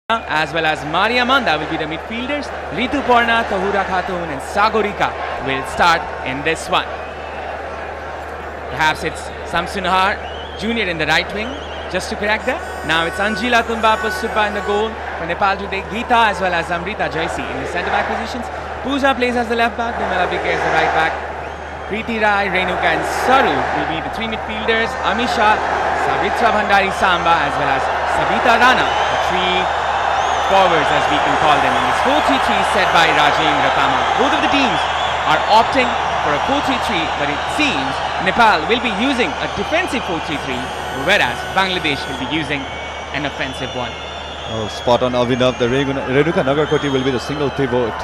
as well as Maria Manda will be the midfielders. Ritu Porna, Tahura Khatun and Sagorika will start in this one. Perhaps it's Samsunhar Junior in the right wing, just to correct that. Now it's Anjila Tumbapa Subba in the goal for Nepal today. Geeta as well as Amrita Jaisi in the centre back positions. Pooja plays as the left back, Nimala Bike as the right back. Preeti Rai, Renuka and Saru will be the three midfielders. Amisha, Savitra Bhandari Samba as well as Sabita Rana, the three forwards as we can call them in this 4-3-3 set by Rajendra Kama. Both of the teams are opting for a 4-3-3, but it seems Nepal will be using a defensive 4-3-3, whereas Bangladesh will be using an offensive one. Oh, spot on, Avinav. The Renuka Nagarkoti will be the single pivot,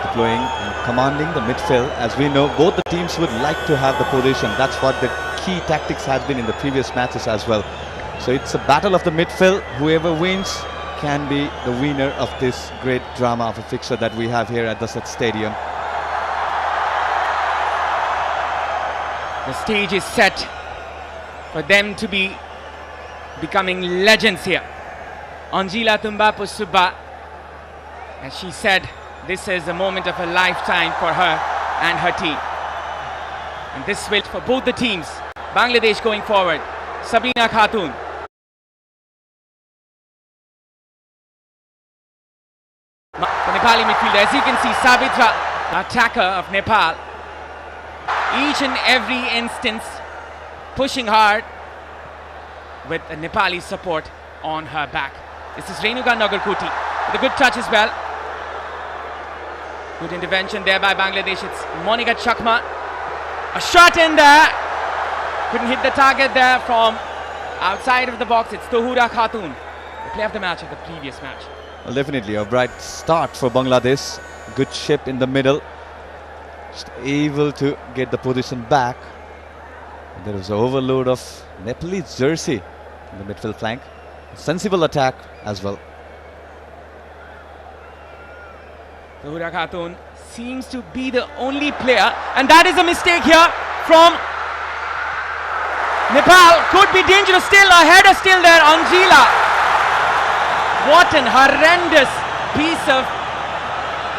deploying and commanding the midfield. As we know, both the teams would like to have the possession. That's what the key tactics has been in the previous matches as well. So it's a battle of the midfield. Whoever wins can be the winner of this great drama of a fixture that we have here at the Dasat Stadium. The stage is set for them to be becoming legends here. Anjila Tumbapu Subba, as she said, this is a moment of a lifetime for her and her team. And this will for both the teams. Bangladesh going forward. Sabina Khatun. The Nepali midfielder, as you can see, Savitra, attacker of Nepal. Each and every instance pushing hard with a Nepali support on her back. This is Renuka Nagarkoti with a good touch as well. Good intervention there by Bangladesh. It's Monica Chakma. A shot in there. Couldn't hit the target there from outside of the box. It's Tahura Khatun, the player of the match of the previous match. Well, definitely a bright start for Bangladesh. Good shape in the middle. Just able to get the position back. There was an overload of Nepalese jersey in the midfield flank. Sensible attack as well. Tahura Khatun seems to be the only player, and that is a mistake here from Nepal. Could be dangerous still. A header still there. Anjila. What an horrendous piece of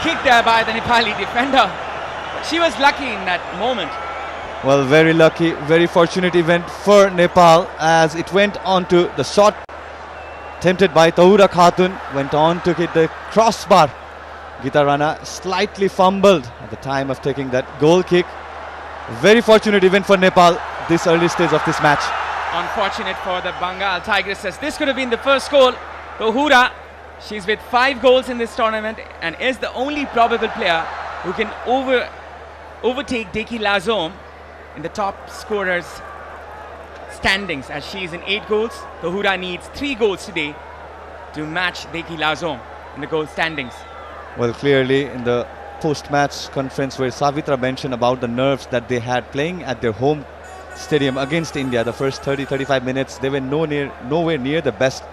kick there by the Nepali defender. She was lucky in that moment. Well, very lucky, very fortunate event for Nepal, as it went on to the shot attempted by Tahura Khatun, went on to hit the crossbar. Geeta Rana slightly fumbled at the time of taking that goal kick. Very fortunate event for Nepal this early stage of this match. Unfortunate for the Bengal Tigresses. This could have been the first goal. Tahura, she's with 5 goals in this tournament and is the only probable player who can overtake Deki Lazom in the top scorers standings, as she is in 8 goals. Tahura needs 3 goals today to match Deki Lazom in the goal standings. Well, clearly in the post-match conference where Savitra mentioned about the nerves that they had playing at their home stadium against India, the first 30-35 minutes, they were nowhere near the best.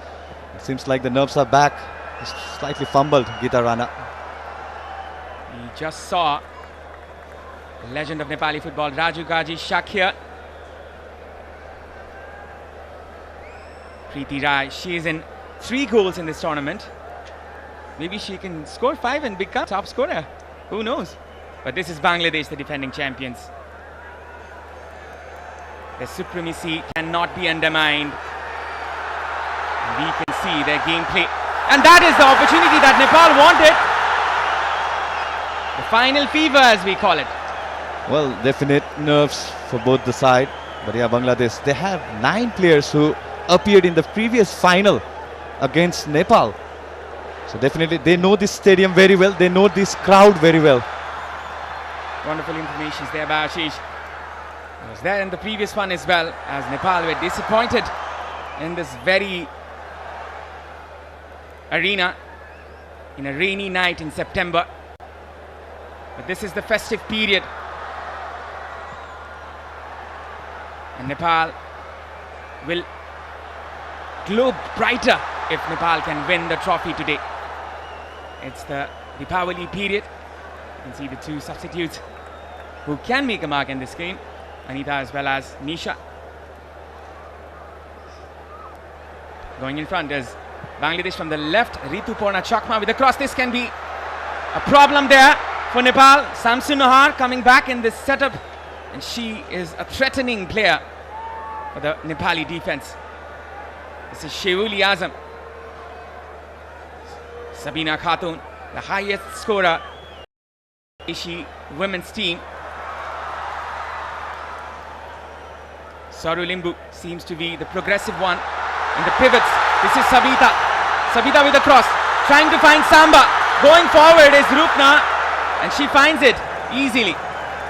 It seems like the nerves are back. Just slightly fumbled, Geeta Rana. We just saw the legend of Nepali football, Raju Gaji Shak here. Preeti Rai, she is in 3 goals in this tournament. Maybe she can score 5 and become top scorer. Who knows? But this is Bangladesh, the defending champions. Their supremacy cannot be undermined. We can see their gameplay. And that is the opportunity that Nepal wanted. The final fever, as we call it. Well, definite nerves for both the side. But yeah, Bangladesh, they have 9 players who appeared in the previous final against Nepal. So definitely they know this stadium very well. They know this crowd very well. Wonderful information there by Ashish. I was there in the previous one as well, as Nepal were disappointed in this very arena in a rainy night in September. But this is the festive period, and Nepal will glow brighter if Nepal can win the trophy today. It's the Deepavali period. You can see the 2 substitutes who can make a mark in this game, Anita as well as Nisha. Going in front is Bangladesh from the left. Rituparna Chakma with the cross. This can be a problem there for Nepal. Samsun Nahar coming back in this setup, and she is a threatening player for the Nepali defense. This is Sheuli Azam. Sabina Khatun, the highest scorer Asia women's team. Saru Limbu seems to be the progressive one in the pivots. This is Sabita. Sabita with the cross, trying to find Samba. Going forward is Rupna, and she finds it easily.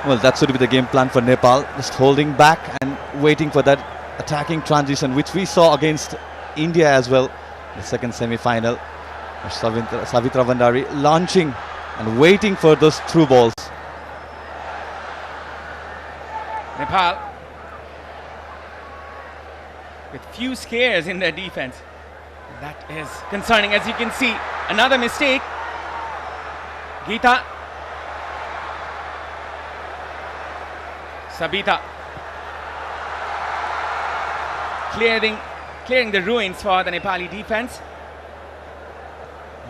Well, that should be the game plan for Nepal, just holding back and waiting for that attacking transition, which we saw against India as well, the second semi-final. Savitra Bandari launching and waiting for those through balls. Nepal with few scares in their defense. That is concerning, as you can see. Another mistake. Geeta. Sabita. Clearing the ruins for the Nepali defense.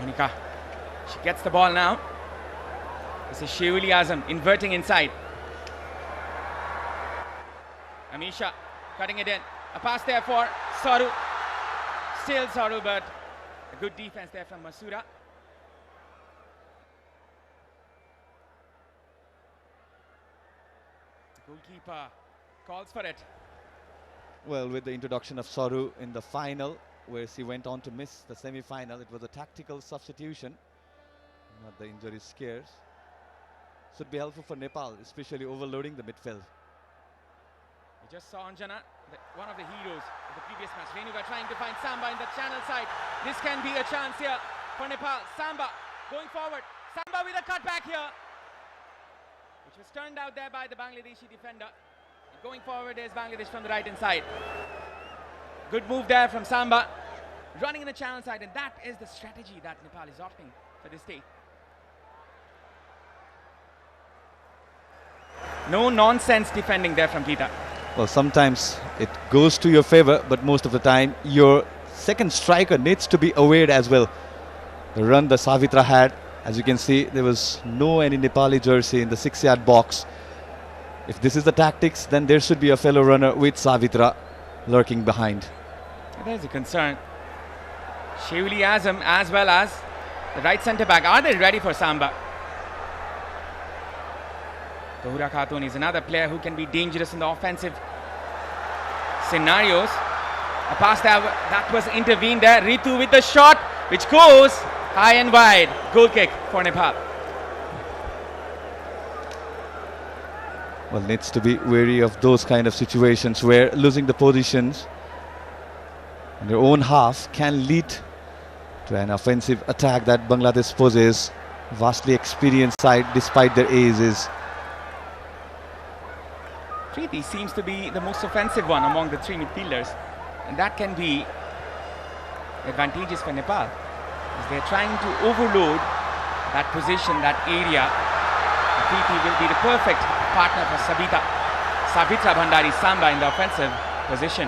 Monica. She gets the ball now. This is Sheuli Azam inverting inside. Amisha cutting it in. A pass there for Saru. Still Saru, but a good defense there from Masura. The goalkeeper calls for it. Well, with the introduction of Saru in the final, where she went on to miss the semi-final, it was a tactical substitution, not the injury scares. Should be helpful for Nepal, especially overloading the midfield. We just saw Anjana, one of the heroes of the previous match. Renuka trying to find Samba in the channel side. This can be a chance here for Nepal. Samba going forward. Samba with a cut back here, which was turned out there by the Bangladeshi defender. And going forward is Bangladesh from the right hand side. Good move there from Samba, running in the channel side, and that is the strategy that Nepal is opting for this day. No nonsense defending there from Geeta. Well, sometimes it goes to your favor, but most of the time your second striker needs to be aware as well. The run the Savitra had, as you can see, there was no any Nepali jersey in the 6-yard box. If this is the tactics, then there should be a fellow runner with Savitra lurking behind. There's a concern. Sheuli Azam as well as the right centre back. Are they ready for Samba? Tohura Khatun is another player who can be dangerous in the offensive scenarios. A pass that was intervened there. Ritu with the shot, which goes high and wide. Goal kick for Nepal. Well, needs to be wary of those kind of situations where losing the positions in their own half can lead to an offensive attack that Bangladesh poses. Vastly experienced side despite their ages. Preeti seems to be the most offensive one among the three midfielders, and that can be advantageous for Nepal, as they're trying to overload that position, that area. Preeti will be the perfect partner for Savitra Bandari Samba in the offensive position.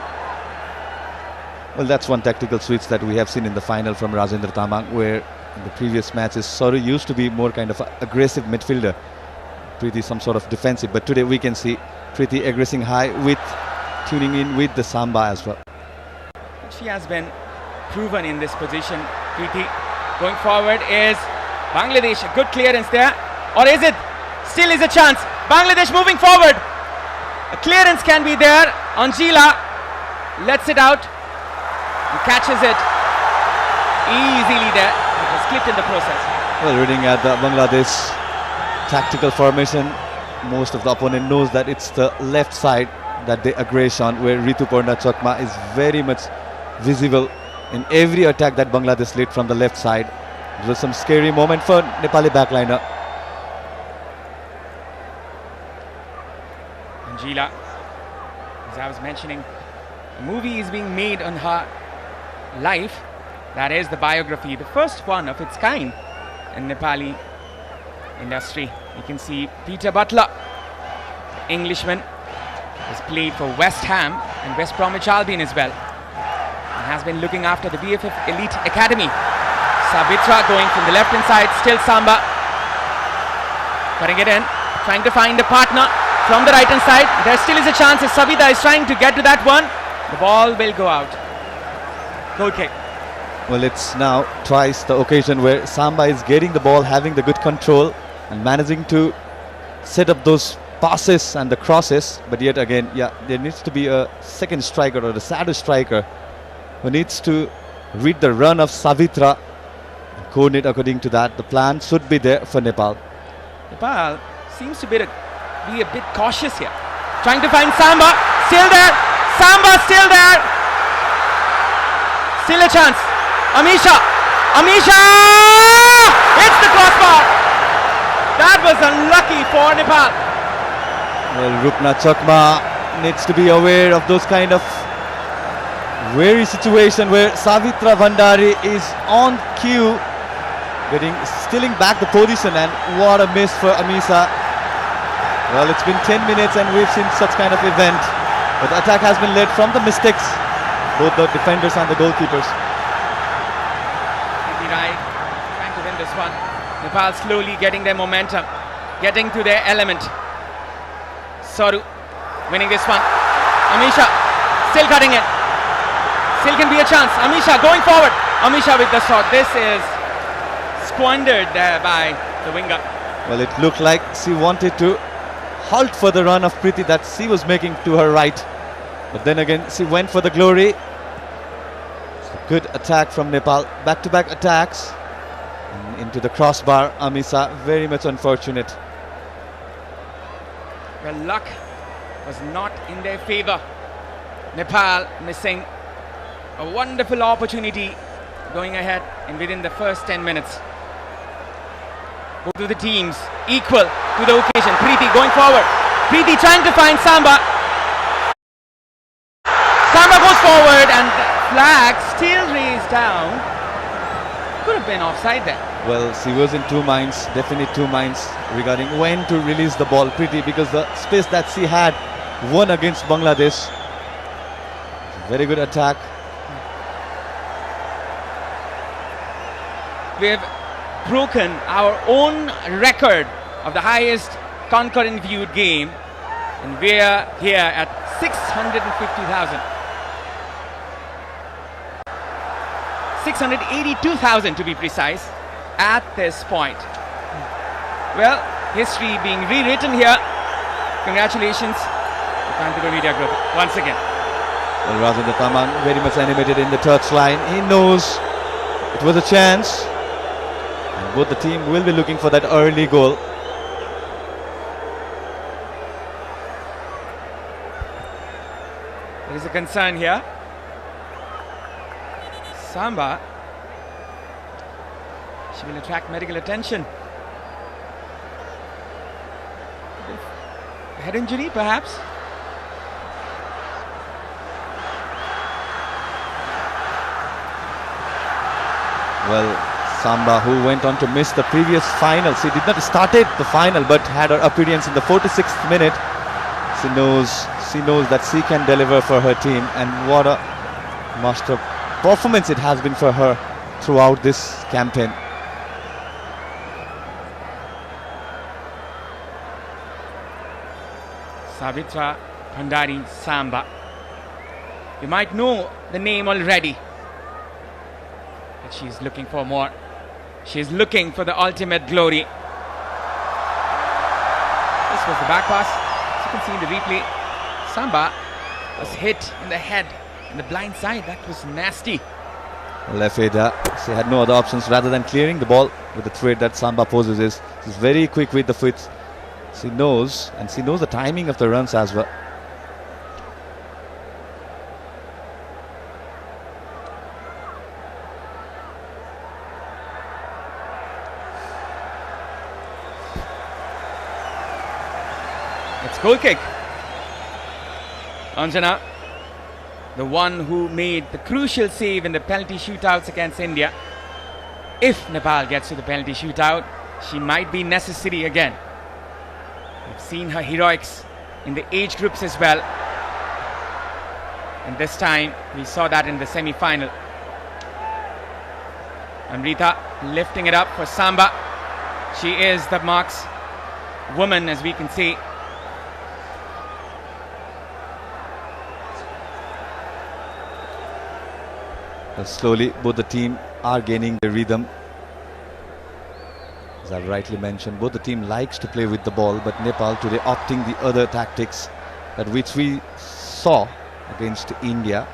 Well, that's one tactical switch that we have seen in the final from Rajendra Tamang, where in the previous matches Saru used to be more kind of an aggressive midfielder, Preeti some sort of defensive, but today we can see Preeti aggressing high with tuning in with the Samba as well. She has been proven in this position. Preeti going forward is Bangladesh. A good clearance there, or is it? Still is a chance. Bangladesh moving forward. A clearance can be there. Anjila lets it out and catches it easily there. It was clipped in the process. Well, reading at the Bangladesh tactical formation, most of the opponent knows that it's the left side that they aggress on, where Rituparna Chakma is very much visible in every attack that Bangladesh led from the left side. It was some scary moment for Nepali backliner. Anjila, as I was mentioning, a movie is being made on her life. That is the biography, the first one of its kind in Nepali industry. You can see Peter Butler, Englishman, has played for West Ham and West Bromwich Albion as well, and has been looking after the BFF Elite Academy. Savitra going from the left hand side, still Samba. Cutting it in, trying to find a partner from the right hand side. There still is a chance if Savita is trying to get to that one. The ball will go out. Goal kick. Well, it's now twice the occasion where Samba is getting the ball, having the good control and managing to set up those passes and the crosses. But yet again, there needs to be a second striker or the saddest striker who needs to read the run of Savitra and coordinate according to that. The plan should be there for Nepal. Nepal seems to be a bit cautious here. Trying to find Samba. Still there. Samba still there. Still a chance. Amisha. It's the crossbar. That was unlucky for Nepal. Well, Rukna Chakma needs to be aware of those kind of wary situation where Savitra Bhandari is on cue, stealing back the position, and what a miss for Amisha. Well, it's been 10 minutes and we've seen such kind of event, but the attack has been led from the mistakes, both the defenders and the goalkeepers. Right, trying to win this one. Nepal slowly getting their momentum, getting to their element. Soru winning this one. Amisha still cutting it. Still can be a chance. Amisha going forward. Amisha with the shot. This is squandered there by the winger. Well, it looked like she wanted to halt for the run of Preeti that she was making to her right. But then again, she went for the glory. It's a good attack from Nepal. Back-to-back attacks. And into the crossbar. Amisha, very much unfortunate. Well, luck was not in their favor. Nepal missing a wonderful opportunity going ahead and within the first 10 minutes. Both of the teams equal to the occasion. Preeti going forward. Preeti trying to find Samba. Samba goes forward and the flag still raised down. Could have been offside there. Well, she was in two minds, definitely two minds regarding when to release the ball, Preeti, because the space that she had won against Bangladesh. Very good attack. We have broken our own record of the highest concurrent viewed game, and we are here at 650,000. 682,000 to be precise at this point. Well, history being rewritten here. Congratulations to Kantipur Media Group once again. Well, Rajendra Tamang very much animated in the touchline. He knows it was a chance. And both the team will be looking for that early goal. There is a concern here. Samba, she will attract medical attention. Head injury, perhaps. Well, Samba, who went on to miss the previous final. She did not started the final, but had her appearance in the 46th minute. She knows that she can deliver for her team, and what a master performance it has been for her throughout this campaign. Savitra Bhandari Samba. You might know the name already, but she's looking for more. She's looking for the ultimate glory. This was the back pass. As you can see in the replay, Samba was hit in the head, in the blind side. That was nasty. Lefeda, she had no other options rather than clearing the ball with the threat that Samba possesses. She's very quick with the feet. She knows the timing of the runs as well. It's goal kick. Anjana, the one who made the crucial save in the penalty shootouts against India. If Nepal gets to the penalty shootout, she might be necessary again. We've seen her heroics in the age groups as well. And this time we saw that in the semi-final. Amrita lifting it up for Samba. She is the marks woman, as we can see. But slowly both the team are gaining the rhythm. As I've rightly mentioned, both the team likes to play with the ball, but Nepal today opting the other tactics that which we saw against India,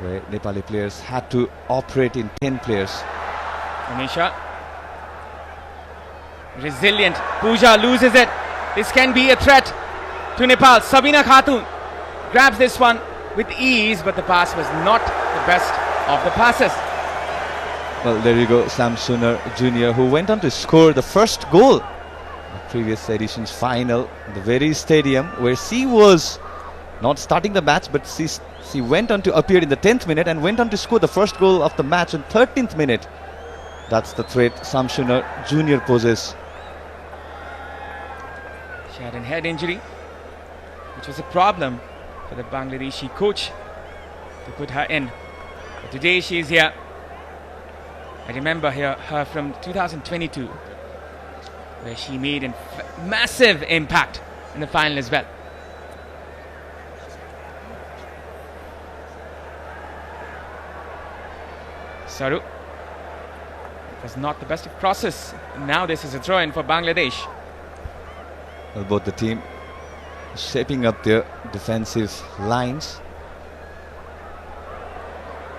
where Nepali players had to operate in 10 players. Amisha, resilient. Pooja loses it. This can be a threat to Nepal. Sabina Khatun grabs this one with ease, but the pass was not the best of the passes. Well, there you go, Sam Sunar Jr., who went on to score the first goal in the previous edition's final in the very stadium where she was not starting the match, but she went on to appear in the 10th minute and went on to score the first goal of the match in 13th minute. That's the threat Sam Sunar Jr. poses. She had a head injury, which was a problem for the Bangladeshi coach to put her in. But today she is here. I remember her from 2022, where she made a massive impact in the final as well. Saru. It was not the best of crosses. Now this is a throw-in for Bangladesh. Well, both the team shaping up their defensive lines.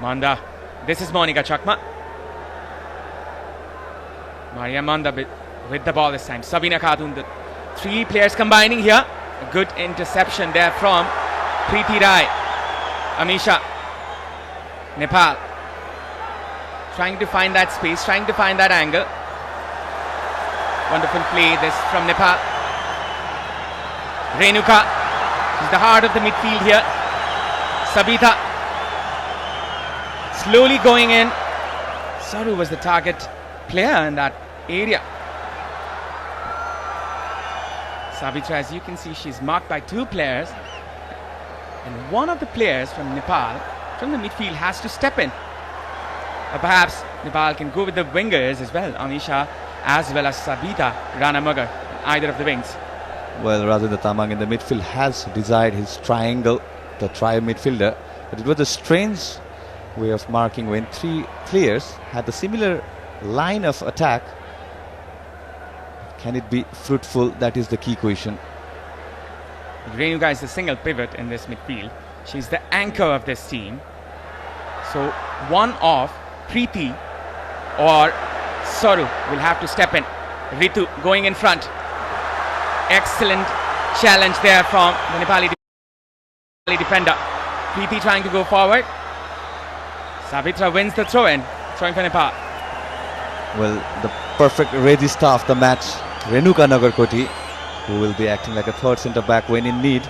Manda. This is Monica Chakma. Maria Manda with the ball this time. Sabina Khatun. The three players combining here. A good interception there from Preeti Rai. Amisha. Nepal. Trying to find that space, trying to find that angle. Wonderful play this from Nepal. Renuka. She's the heart of the midfield here. Sabita. Slowly going in. Saru was the target player in that area. Sabitra, as you can see, she's marked by two players. And one of the players from Nepal, from the midfield, has to step in. Or perhaps Nepal can go with the wingers as well, Amisha as well as Sabita Ranamagar, either of the wings. Well, Rajendra Tamang in the midfield has desired his triangle, the trio midfielder, but it was a strange way of marking when three players had the similar line of attack. Can it be fruitful? That is the key question. Renuka is the single pivot in this midfield. She's the anchor of this team. So one of Preeti or Saru will have to step in. Ritu going in front. Excellent challenge there from the Nepali defender. Preeti trying to go forward. Savitra wins the throw-in. Throw-in for Nepal. Well, the perfect regista of the match, Renuka Nagarkoti, who will be acting like a third centre-back when in need.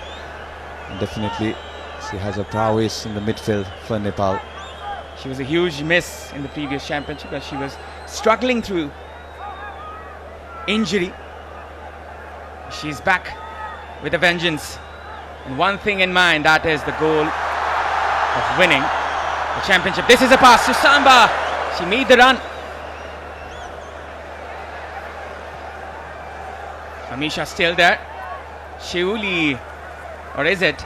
And definitely, she has a prowess in the midfield for Nepal. She was a huge miss in the previous championship as she was struggling through injury. She's back with a vengeance. And one thing in mind, that is the goal of winning the championship. This is a pass to Samba. She made the run. Amisha still there. Sheuli, or is it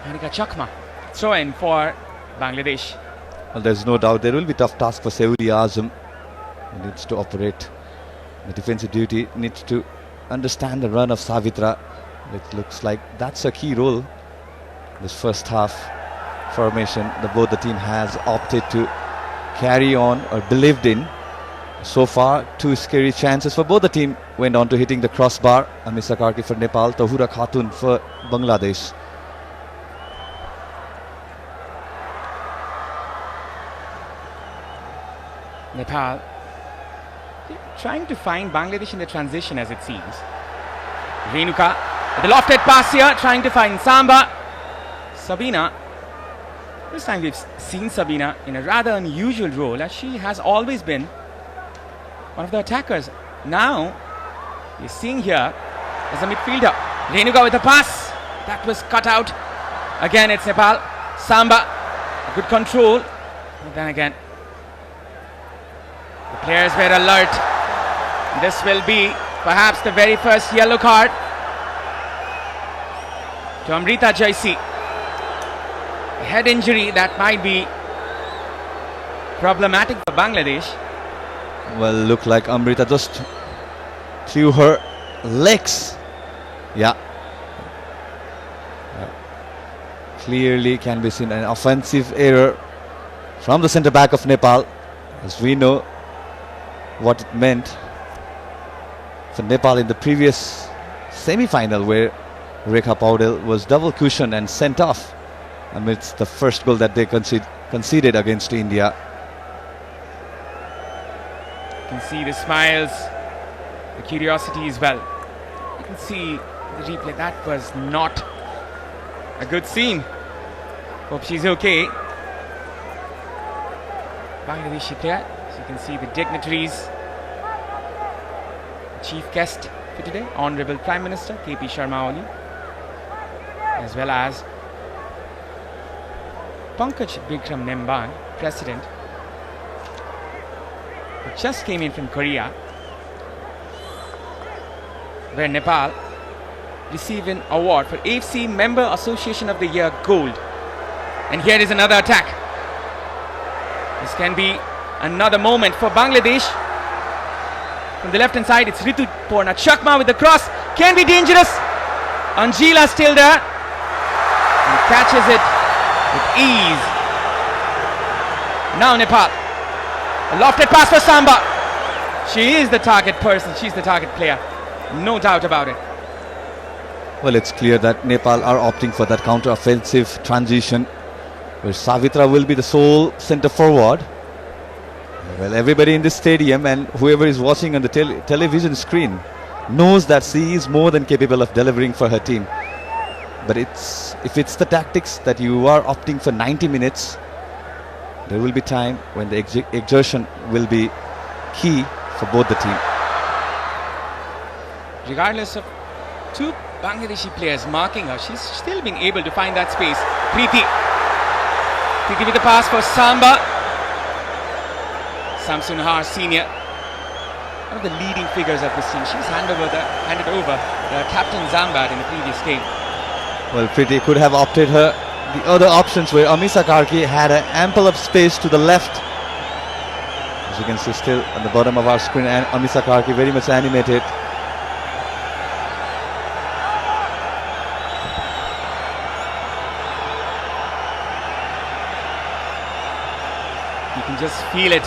Monica Chakma? Throw in for Bangladesh. Well, there's no doubt there will be a tough task for Seuli Azam. He needs to operate the defensive duty, needs to understand the run of Savitra. It looks like that's a key role. This first half formation that both the team has opted to carry on or believed in. So far, two scary chances for both the team went on to hitting the crossbar. Amisa Karki for Nepal, Tahura Khatun for Bangladesh. Nepal trying to find Bangladesh in the transition, as it seems. Renuka with the lofted pass here, trying to find Samba. Sabina. This time we've seen Sabina in a rather unusual role, as she has always been one of the attackers. Now we're seeing here as a midfielder. Renuka with the pass. That was cut out Again, it's Nepal. Samba, good control. But then again, the players were alert. This will be perhaps the very first yellow card to Amrita Jaisi. A head injury that might be problematic for Bangladesh. Well, look like Amrita just threw her legs. Yeah. Clearly can be seen an offensive error from the centre back of Nepal, as we know what it meant for Nepal in the previous semi-final, where Rekha Paudel was double cushioned and sent off amidst the first goal that they conceded against India. You can see the smiles, the curiosity as well. You can see the replay. That was not a good scene. Hope she's okay. Bangladeshi player. So you can see the dignitaries. Chief guest for today, Honorable Prime Minister KP Sharma Oli, as well as Pankaj Bikram Nemban, President, who just came in from Korea, where Nepal received an award for AFC Member Association of the Year Gold. And here is another attack. This can be another moment for Bangladesh. From the left hand side, it's Ritu Porna Chakma with the cross. Can be dangerous. Anjila still there and catches it with ease. Now Nepal. A lofted pass for Samba. She is the target person. She's the target player. No doubt about it. Well, it's clear that Nepal are opting for that counter-offensive transition, where Savitra will be the sole centre forward. Well, everybody in this stadium and whoever is watching on the television screen knows that she is more than capable of delivering for her team. But if it's the tactics that you are opting for 90 minutes, there will be time when the exertion will be key for both the team. Regardless of two Bangladeshi players marking her, she's still been able to find that space. Preeti with the pass for Samba. Samsun Har Senior, one of the leading figures of this team. She's handed over the captain Zambat in the previous game. Well, Preeti could have opted her the other options, where Amisa Karki had an ample of space to the left. As you can see still on the bottom of our screen, and Amisa Karki very much animated. You can just feel it.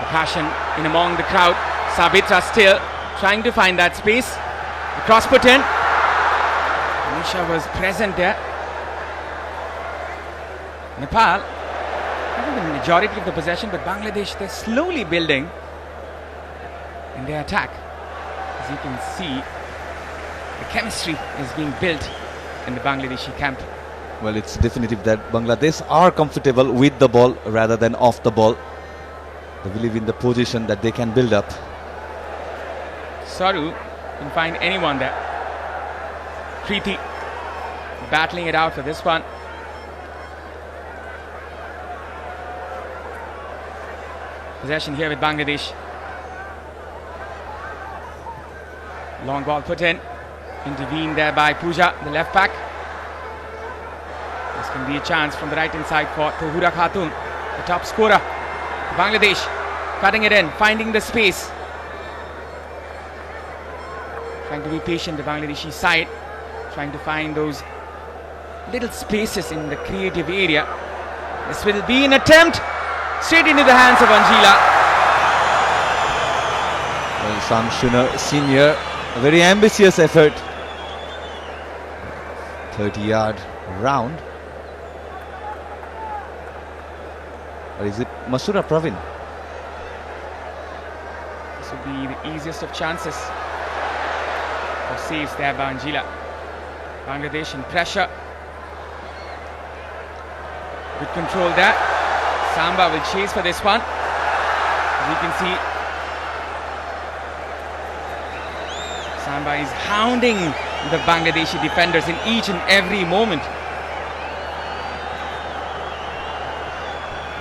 The passion in among the crowd. Savitra still trying to find that space. The cross put in. Nisha was present there. Nepal having the majority of the possession, but Bangladesh, they're slowly building in their attack. As you can see, the chemistry is being built in the Bangladeshi camp. Well, it's definitive that Bangladesh are comfortable with the ball rather than off the ball. They believe in the position that they can build up. Saru can find anyone there. Preeti battling it out for this one. Possession here with Bangladesh. Long ball put in. Intervened there by Pooja, the left back. This can be a chance from the right hand side for Tohura Khatun, the top scorer. Bangladesh cutting it in, finding the space. Trying to be patient, the Bangladeshi side. Trying to find those little spaces in the creative area. This will be an attempt straight into the hands of Anjila. Well, Samshuna Senior, a very ambitious effort. 30-yard round. Or is it Masura Pravin? This would be the easiest of chances for saves there by Anjila. Bangladesh in pressure. Good control there. Samba will chase for this one. As you can see, Samba is hounding the Bangladeshi defenders in each and every moment.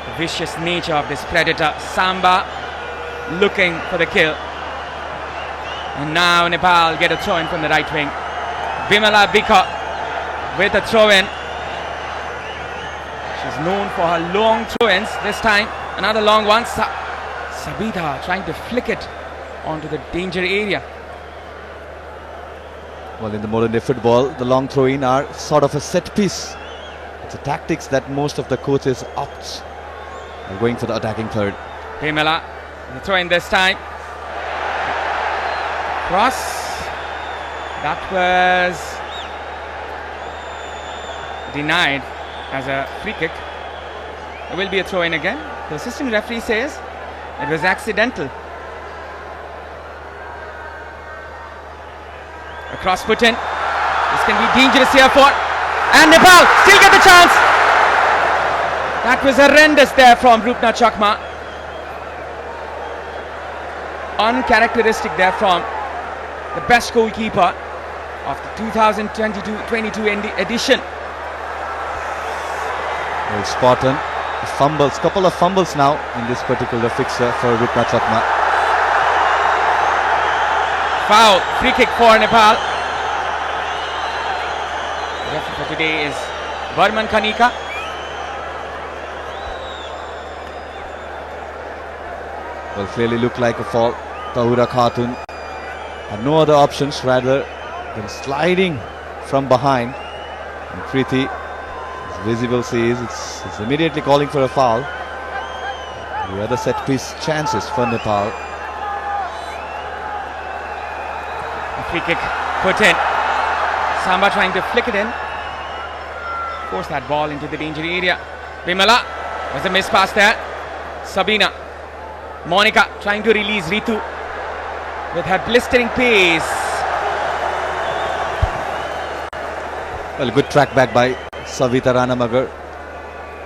The vicious nature of this predator. Samba looking for the kill. And now Nepal get a throw-in from the right wing. Bimala Bika with a throw-in. She's known for her long throw-ins. This time, another long one. Sabita trying to flick it onto the danger area. Well, in the modern day football, the long throw-in are sort of a set piece. It's a tactics that most of the coaches opt are going for the attacking third. Bimala, the throw-in this time. Cross. That was denied as a free kick. There will be a throw-in again. The assistant referee says it was accidental. A cross put in. This can be dangerous here for, and Nepal still get the chance. That was horrendous there from Rupna Chakma. Uncharacteristic there from the best goalkeeper of the 2022-22 edition. Well, spot on. Fumbles, couple of fumbles now in this particular fixture for Rupna Chakma. Foul, free kick for Nepal. The referee for today is Varman Khanika. Well, clearly looked like a foul. Tahura Khatun had no other options rather than sliding from behind. And Preeti, as visible sees, it's immediately calling for a foul. The other set piece chances for Nepal. A free kick put in. Samba trying to flick it in. Force that ball into the danger area. Bimala, there's a miss pass there. Sabina. Monica trying to release Ritu with her blistering pace. Well, good track back by Savita Ranamagar.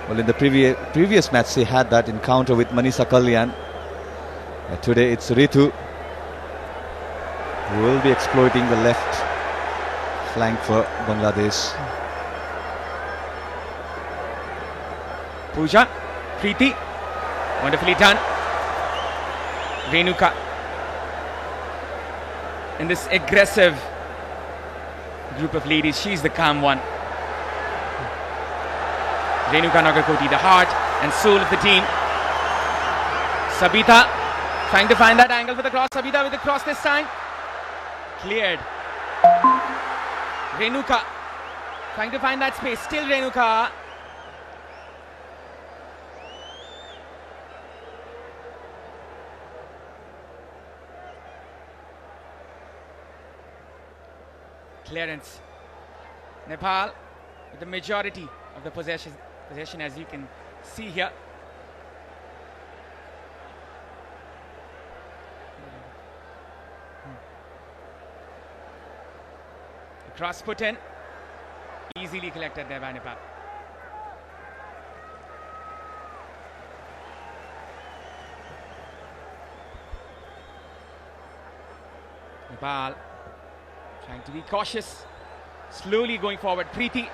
Well, in the previous match, she had that encounter with Manisha Kalyan. Today, it's Ritu who will be exploiting the left flank for Bangladesh. Pooja, Preeti, wonderfully done. Renuka in this aggressive group of ladies, she's the calm one. Renuka Nagarkoti, the heart and soul of the team. Sabita trying to find that angle for the cross. Sabita with the cross this time. Cleared. Renuka trying to find that space. Still Renuka. Clearance. Nepal with the majority of the possession as you can see here. The cross put in. Easily collected there by Nepal. Nepal trying to be cautious, slowly going forward. Preeti,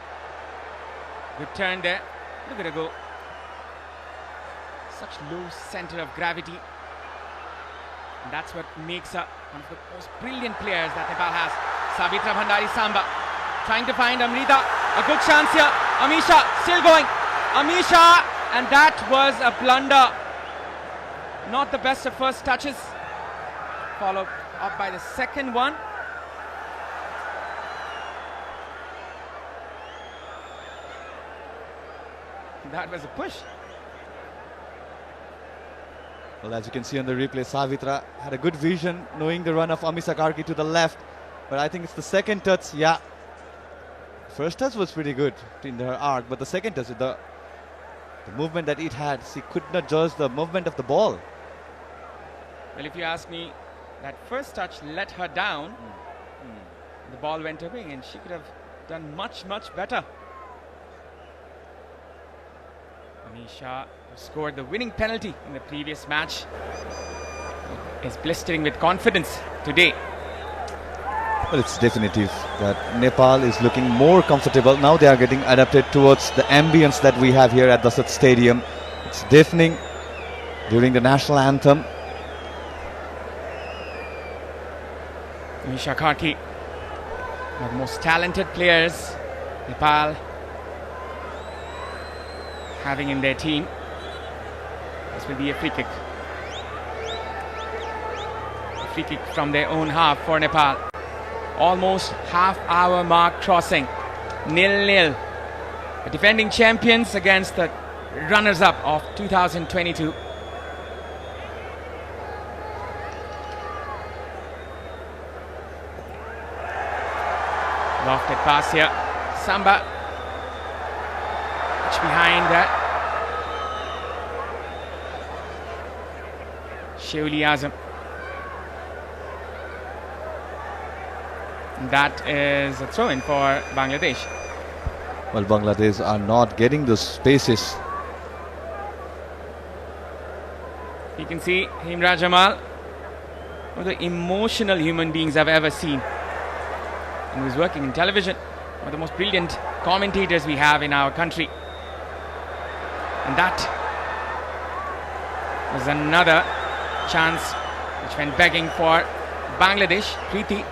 good turn there. Look at her go. Such low center of gravity, and that's what makes her one of the most brilliant players that Nepal has. Savitra Bhandari Samba trying to find Amrita. A good chance here. Amisha still going. Amisha, and that was a blunder. Not the best of first touches. Followed up by the second one. That was a push. Well, as you can see on the replay, Savitra had a good vision, knowing the run of Amisa Karki to the left. But I think it's the second touch, yeah. First touch was pretty good in her arc, but the second touch, the movement that it had, she could not judge the movement of the ball. Well, if you ask me, that first touch let her down. The ball went away and she could have done much, much better. Amisha scored the winning penalty in the previous match. Is blistering with confidence today. Well, it's definitive that Nepal is looking more comfortable. Now they are getting adapted towards the ambience that we have here at the stadium. It's deafening during the national anthem. Misha Karki, one of the most talented players Nepal having in their team. This will be a free kick. A free kick from their own half for Nepal. Almost half-hour mark crossing. 0-0. The defending champions against the runners-up of 2022. Lofted pass here. Samba. Much behind that. Shauli Azam. That is a throw-in for Bangladesh. Well, Bangladesh are not getting the spaces. You can see Himra Jamal, one of the emotional human beings I've ever seen. And who's working in television, one of the most brilliant commentators we have in our country. And that was another chance which went begging for Bangladesh. Preeti,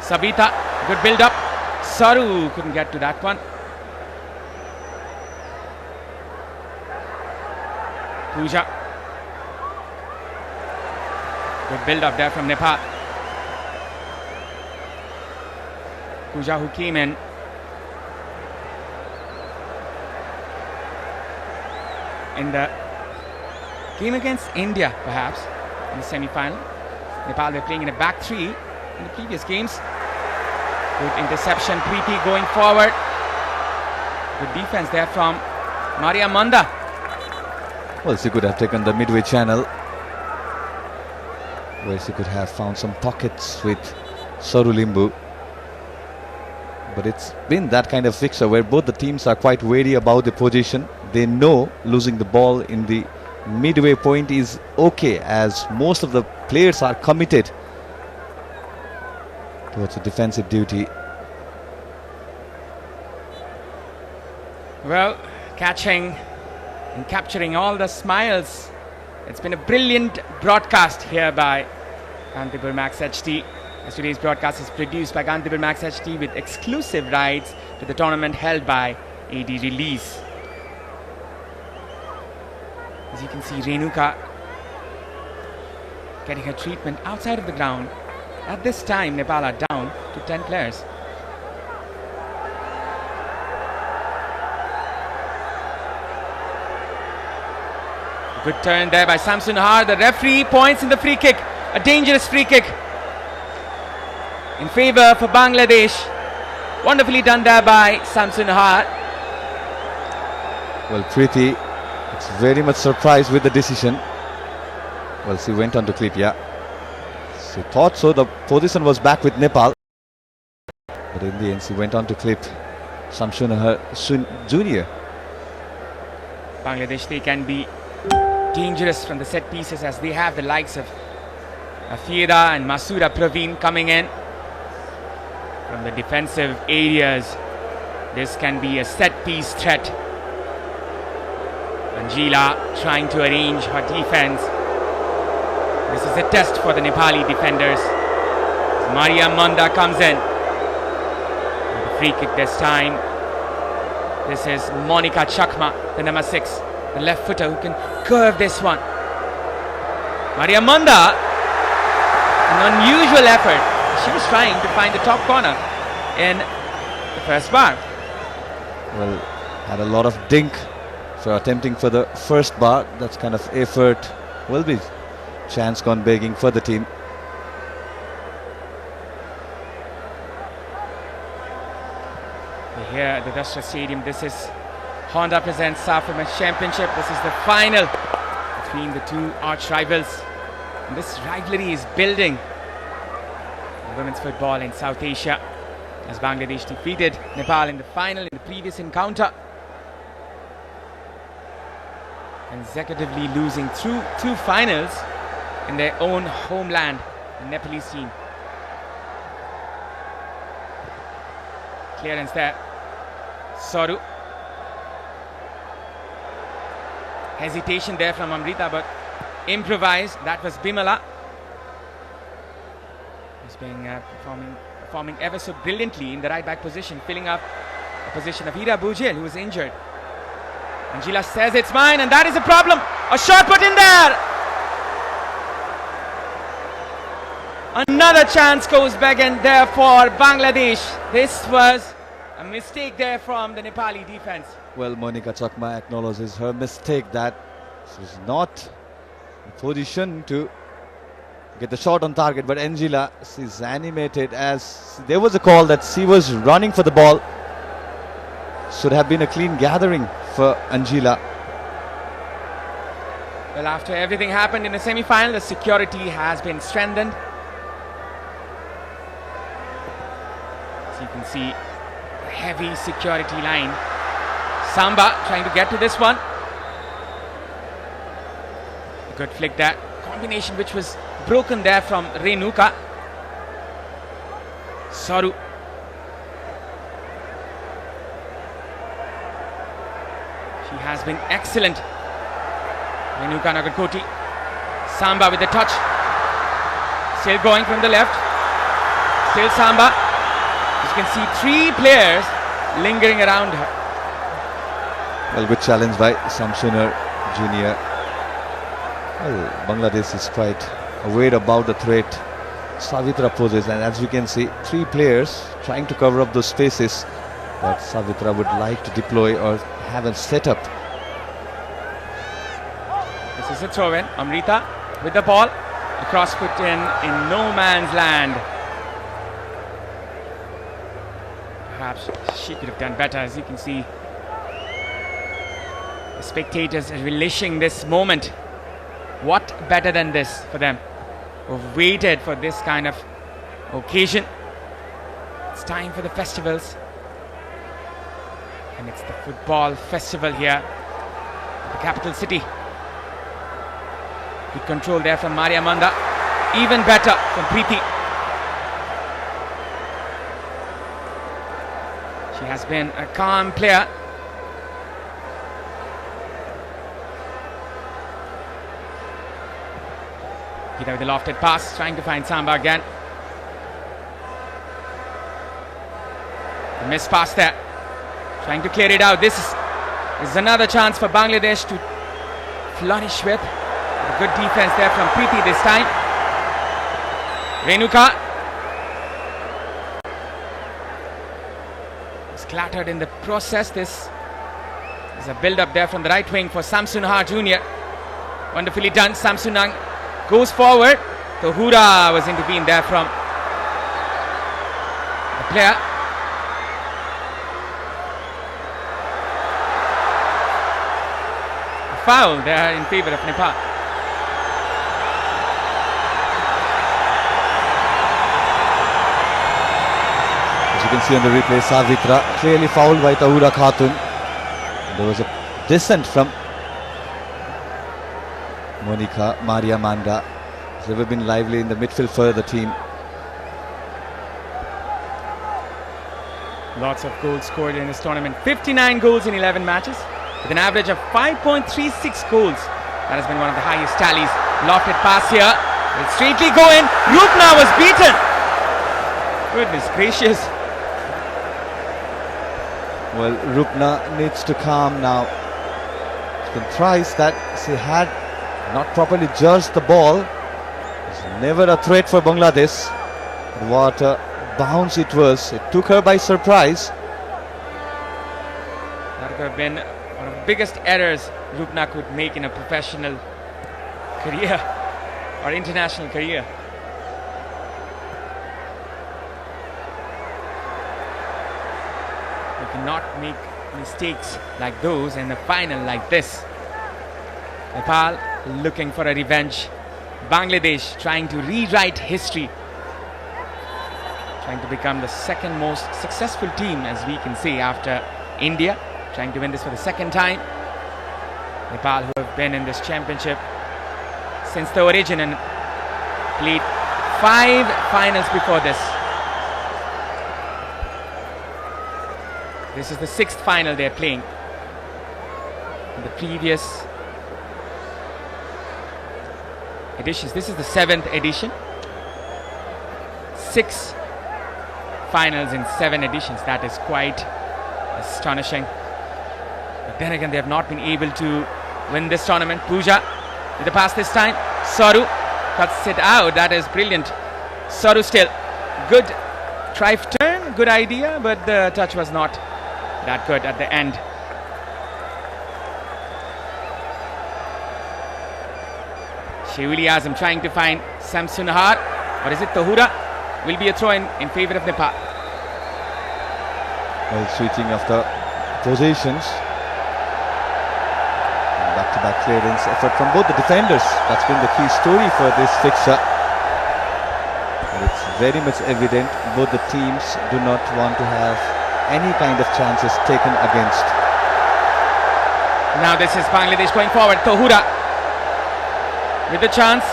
Sabita, good build-up. Saru couldn't get to that one. Pooja. Good build-up there from Nepal. Pooja, who came in the game against India, perhaps, in the semi-final. Nepal were playing in a back three in the previous games. Good interception, Preeti going forward. Good defense there from Maria Manda. Well, she could have taken the midway channel, where she could have found some pockets with Saru Limbu. But it's been that kind of fixture where both the teams are quite wary about the position. They know losing the ball in the midway point is okay, as most of the players are committed towards a defensive duty. Well, catching and capturing all the smiles. It's been a brilliant broadcast here by Gantipur Max HD. As today's broadcast is produced by Gantipur Max HD with exclusive rights to the tournament held by AD Release. As you can see, Renuka getting her treatment outside of the ground. At this time, Nepal are down to 10 players. Good turn there by Samsun Har. The referee points in the free kick. A dangerous free kick in favor for Bangladesh. Wonderfully done there by Samsun Har. Well, Preeti is very much surprised with the decision. Well, she went on to clip, yeah. She thought so. The position was back with Nepal. But in the end, she went on to clip Samsun Har Jr. Bangladesh, they can be dangerous from the set pieces, as they have the likes of Afira and Masura Praveen coming in from the defensive areas. This can be a set piece threat. Angela trying to arrange her defense. This is a test for the Nepali defenders. Maria Manda comes in. The free kick this time. This is Monica Chakma, the number 6, the left footer, who can curve this one. Maria Manda, an unusual effort. She was trying to find the top corner in the first bar. Well, had a lot of dink for attempting for the first bar. That's kind of effort will be chance gone begging for the team. Here at the Dasra Stadium, this is Honda presents South Women's Championship. This is the final between the two arch rivals. And this rivalry is building in women's football in South Asia, as Bangladesh defeated Nepal in the final in the previous encounter, consecutively losing through 2 finals in their own homeland, the Nepalese team. clearance there. Soru. Hesitation there from Amrita, but improvised. That was Bimala. He's been performing ever so brilliantly in the right back position, filling up the position of Hira Bujel, who was injured. Angela says it's mine, and that is a problem. A shot put in there. Another chance goes begging there for Bangladesh. This was a mistake there from the Nepali defense. Well, Monica Chakma acknowledges her mistake, that she's not in position to get the shot on target. But Angela, she's animated, as there was a call that she was running for the ball. Should have been a clean gathering for Angela. Well, after everything happened in the semi-final, the security has been strengthened. So you can see a heavy security line. Samba trying to get to this one. A good flick there. Combination which was broken there from Renuka. Soru. She has been excellent. Renuka Nagarkoti. Samba with the touch. Still going from the left. Still Samba. As you can see, 3 players lingering around her. Well, good challenge by Samsunar Junior. Well, Bangladesh is quite aware about the threat Savitra poses, and as we can see, 3 players trying to cover up those spaces that Savitra would like to deploy or have a setup. This is a throw-in. Amrita with the ball. A cross put in no man's land. Perhaps she could have done better. As you can see, the spectators are relishing this moment. What better than this for them? We've waited for this kind of occasion. It's time for the festivals. And it's the football festival here in the capital city. Good control there from Maria Manda. Even better from Preeti. She has been a calm player. Gita with the lofted pass, trying to find Samba again. A missed pass there. Trying to clear it out. This is another chance for Bangladesh to flourish with. A good defense there from Preeti this time. Renuka is clattered in the process. This is a build-up there from the right wing for Samsunha Jr. Wonderfully done. Samsunang goes forward. Tohura was intervened there from the player. A foul there in favor of Nepal. As you can see on the replay, Savitra clearly fouled by Tahura Khatun. There was a dissent from Monica Maria Manda. Has ever been lively in the midfield for the team. Lots of goals scored in this tournament. 59 goals in 11 matches with an average of 5.36 goals. That has been one of the highest tallies. Lofted pass here. Will straightly go in. Rupna was beaten. Goodness gracious. Well, Rupna needs to calm now. It's been thrice that she had not properly judged the ball. It's never a threat for Bangladesh. What a bounce it was. It took her by surprise. That would have been one of the biggest errors Rupna could make in a professional career or international career. You cannot make mistakes like those in a final like this. Nepal looking for a revenge. Bangladesh trying to rewrite history. Trying to become the second most successful team, as we can say, after India. Trying to win this for the second time. Nepal, who have been in this championship since the origin and played 5 finals before this. This is the 6th final they're playing. In the previous editions, this is the 7th edition. 6 finals in 7 editions. That is quite astonishing. But then again, they have not been able to win this tournament. Pooja with the pass this time. Saru cuts it out. That is brilliant. Saru still. Good try turn, good idea, but the touch was not that good at the end. Shivuli Azam trying to find Samsunahar. Or is it Tahura? Will be a throw in favor of Nepal. Well, switching of the positions. Back-to-back clearance effort from both the defenders. That's been the key story for this fixture. And it's very much evident both the teams do not want to have any kind of chances taken against. Now this is Bangladesh going forward. Tahura with the chance.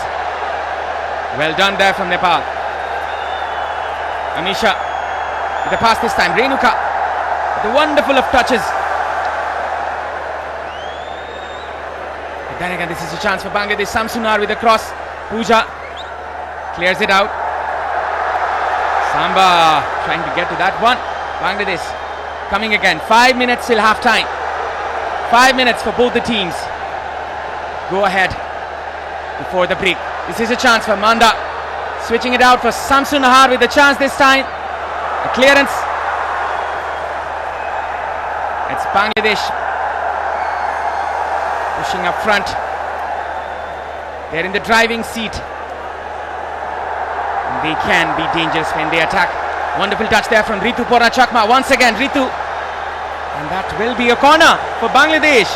Well done there from Nepal. Amisha with the pass this time. Renuka with the wonderful of touches. But then again, this is a chance for Bangladesh. Samsunar with the cross. Pooja clears it out. Samba trying to get to that one. Bangladesh coming again. 5 minutes till half time. 5 minutes for both the teams. Go ahead before the break. This is a chance for Manda. Switching it out for Samsunahar with the chance this time. A clearance. It's Bangladesh pushing up front. They're in the driving seat. And they can be dangerous when they attack. Wonderful touch there from Ritu Porachakma. Once again, Ritu. And that will be a corner for Bangladesh.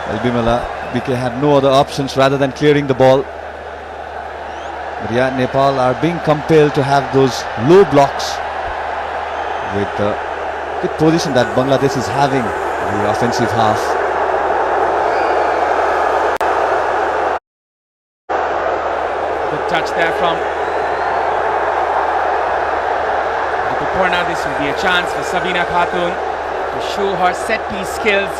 Well, Bimala, BK had no other options rather than clearing the ball. But yeah, Nepal are being compelled to have those low blocks with the good position that Bangladesh is having in the offensive half. Good touch there from Purna. This will be a chance for Sabina Khatun to show her set piece skills.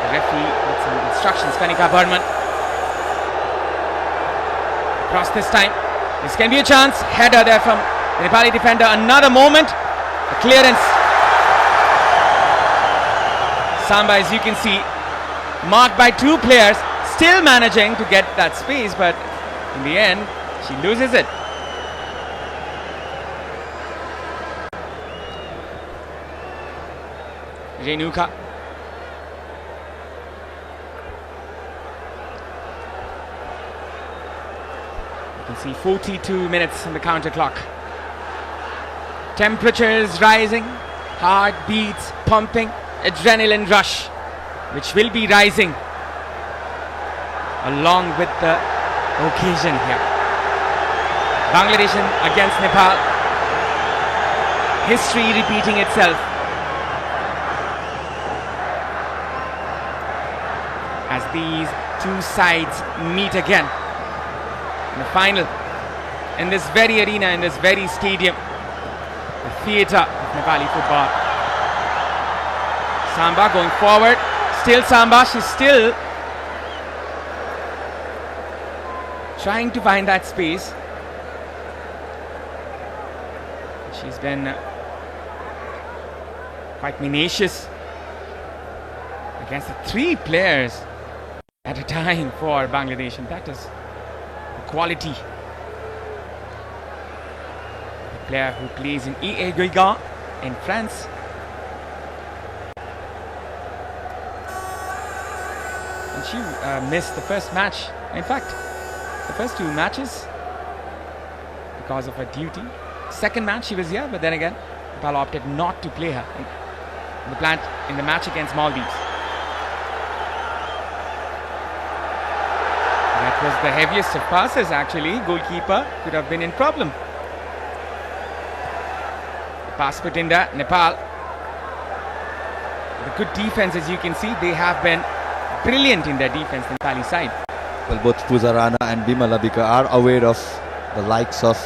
The referee with some instructions. Kanika Burman. Cross this time. This can be a chance. Header there from the Nepali defender. Another moment. A clearance. Samba, as you can see, marked by 2 players. Still managing to get that space, but in the end, she loses it. Renuka. You can see 42 minutes on the counter clock. Temperatures rising, heart beats pumping, adrenaline rush, which will be rising along with the occasion here. Bangladesh against Nepal. History repeating itself as these two sides meet again in the final, in this very arena, in this very stadium, the theatre of Nepali football. Samba going forward. Still Samba. She's still trying to find that space. She's been quite tenacious against the 3 players at a time for Bangladesh, and that is the quality. The player who plays in EA Guigan in France. And she missed the first match. In fact, the first 2 matches because of her duty. Second match she was here, but then again Nepal opted not to play her in the match against Maldives. That was the heaviest of passes actually. Goalkeeper could have been in problem. The pass put in there. Nepal, the good defense, as you can see, they have been brilliant in their defense, the Nepali side. Well, both Pooja Rana and Bimala Bika are aware of the likes of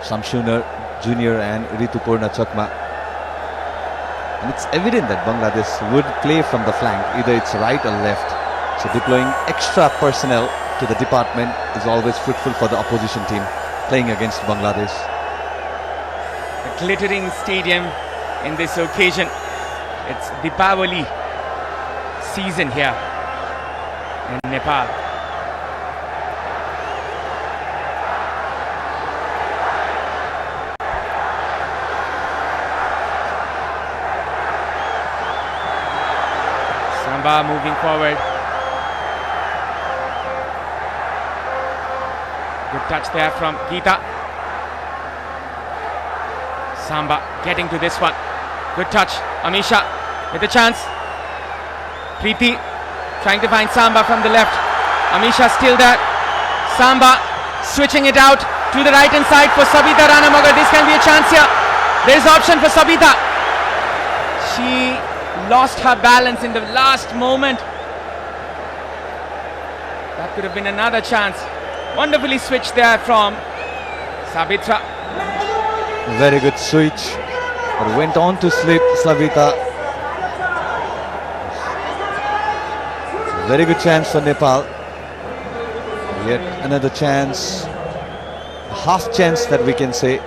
Shamsunar Junior and Ritupurna Chakma. And it's evident that Bangladesh would play from the flank, either it's right or left. So deploying extra personnel to the department is always fruitful for the opposition team playing against Bangladesh. A glittering stadium in this occasion. It's Deepavali season here in Nepal. Samba moving forward. Good touch there from Geeta. Samba getting to this one. Good touch. Amisha with a chance. Preeti trying to find Samba from the left. Amisha still there. Samba switching it out to the right hand side for Sabita Ranamagar. This can be a chance here. There is option for Sabita. She lost her balance in the last moment. That could have been another chance. Wonderfully switched there from Sabitra. Very good switch. But went on to slip Savita. Very good chance for Nepal. Yet another chance. A half chance that we can say.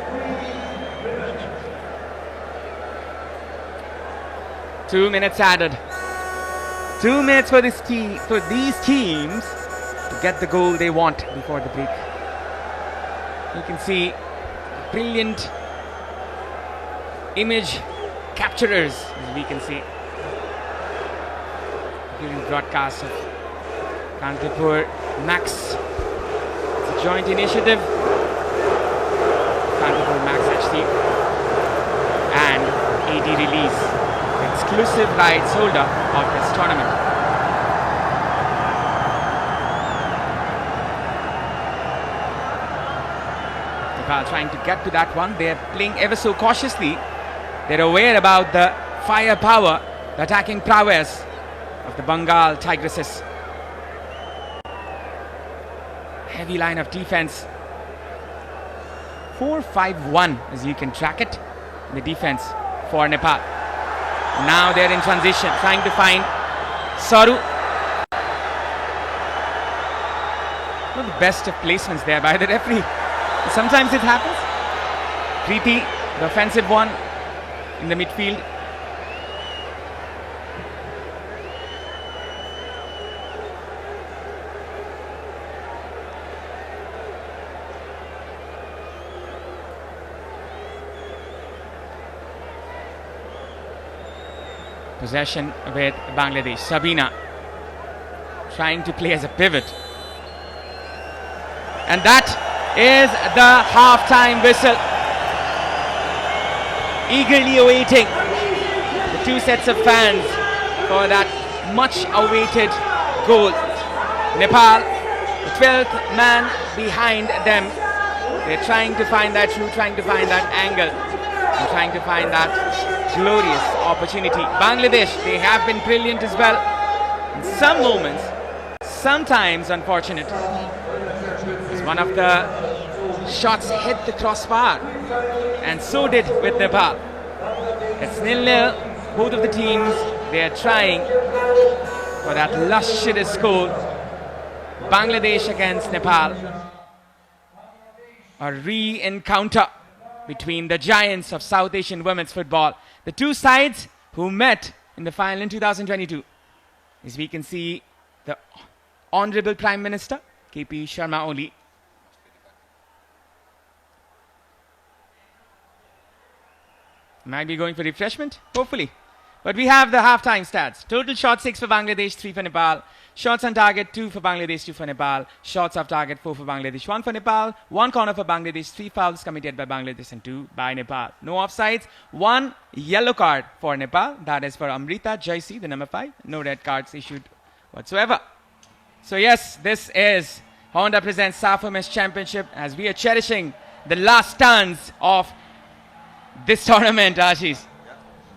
Two minutes added. 2 minutes for these teams to get the goal they want before the break. You can see brilliant image capturers, as we can see during broadcast of Kantipur Max. It's a joint initiative. Kantipur Max HD and AD Release, exclusive rights holder of this tournament. Nepal trying to get to that one. They're playing ever so cautiously. They're aware about the firepower, the attacking prowess of the Bengal Tigresses. Heavy line of defense. 4-5-1 as you can track it. The defense for Nepal. Now they're in transition, trying to find Saru. One of the best of placements there by the referee. Sometimes it happens. Preeti, the offensive one in the midfield. Possession with Bangladesh. Sabina trying to play as a pivot. And that is the half-time whistle. Eagerly awaiting the two sets of fans for that much-awaited goal. Nepal, the 12th man behind them. They're trying to find that route, trying to find that angle, and trying to find that glorious opportunity. Bangladesh, they have been brilliant as well. In some moments, sometimes unfortunate. As one of the shots hit the crossbar, and so did with Nepal. It's 0-0. Both of the teams, they are trying for that luscious goal. Bangladesh against Nepal. A re-encounter between the giants of South Asian women's football. The two sides who met in the final in 2022. As we can see, the Honorable Prime Minister, KP Sharma Oli. Might be going for refreshment, hopefully. But we have the half-time stats. Total shots 6 for Bangladesh, 3 for Nepal. Shots on target 2 for Bangladesh, 2 for Nepal. Shots off target 4 for Bangladesh, 1 for Nepal. 1 corner for Bangladesh, 3 fouls committed by Bangladesh and 2 by Nepal. No offsides, 1 yellow card for Nepal. That is for Amrita Jaisi, the number 5. No red cards issued whatsoever. So yes, this is Honda presents SAF Women's Championship as we are cherishing the last turns of this tournament, Ashish.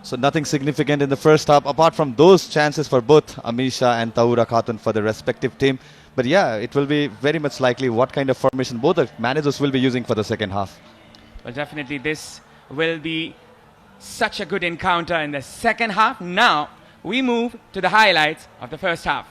So nothing significant in the first half apart from those chances for both Amisha and Taura Khatun for the respective team. But yeah, it will be very much likely what kind of formation both the managers will be using for the second half. Well, definitely this will be such a good encounter in the second half. Now we move to the highlights of the first half.